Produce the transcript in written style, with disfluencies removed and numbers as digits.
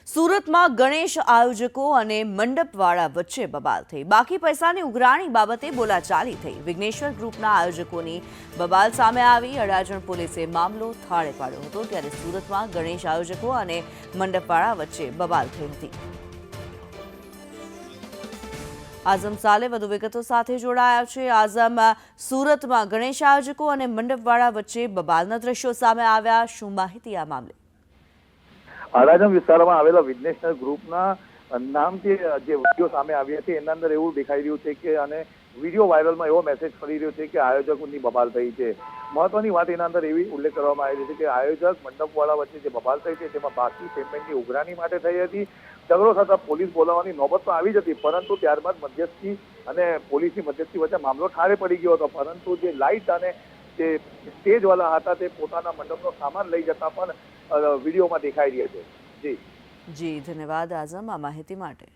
સુરતમાં ગણેશ આયોજકો અને મંડપવાળા વચ્ચે બબાલ થઈ. બાકી પૈસાની ઉઘરાણી બાબતે બોલાચાલી થઈ. વિઘ્નેશ્વર ગ્રુપના આયોજકોની બબાલ સામે આવી. અડાજણ પોલીસે મામલો થાળે પાડ્યો હતો. ત્યારે સુરતમાં ગણેશ આયોજકો અને મંડપવાળા વચ્ચે બબાલ થઈ હતી. આઝમ સાલે વધુ વિગતો સાથે જોડાયા છે. આઝમ, સુરતમાં ગણેશ આયોજકો અને મંડપવાળા વચ્ચે બબાલના દ્રશ્યો સામે આવ્યા. શું માહિતી આ મામલે? અડાજણ વિસ્તારમાં આવેલા વિઘ્નેશ્વર ગ્રુપના નામથી જે વિડીયો સામે આવ્યા છે એના અંદર એવું દેખાઈ રહ્યું છે કે અને વિડીયો વાયરલમાં એવો મેસેજ ફરી રહ્યો છે કે આયોજકોની બબાલ થઈ છે. મહત્વની વાત એના અંદર એવી ઉલ્લેખ કરવામાં આવેલી છે કે આયોજક મંડપવાળા વચ્ચે જે બબાલ થઈ છે તેમાં બાકી પેમેન્ટની ઉઘરાણી માટે થઈ હતી. ઝઘડો થતા પોલીસ બોલાવવાની નોબત તો આવી જ હતી, પરંતુ ત્યારબાદ મધ્યસ્થી અને પોલીસની મધ્યસ્થી વચ્ચે મામલો ઠારે પડી ગયો હતો. પરંતુ જે લાઇટ અને જે સ્ટેજવાળા હતા તે પોતાના મંડપનો સામાન લઈ જતા પણ વિડીયોમાં દેખાઈ રહ્યા છે. જી ધન્યવાદ આઝમ આ માહિતી માટે.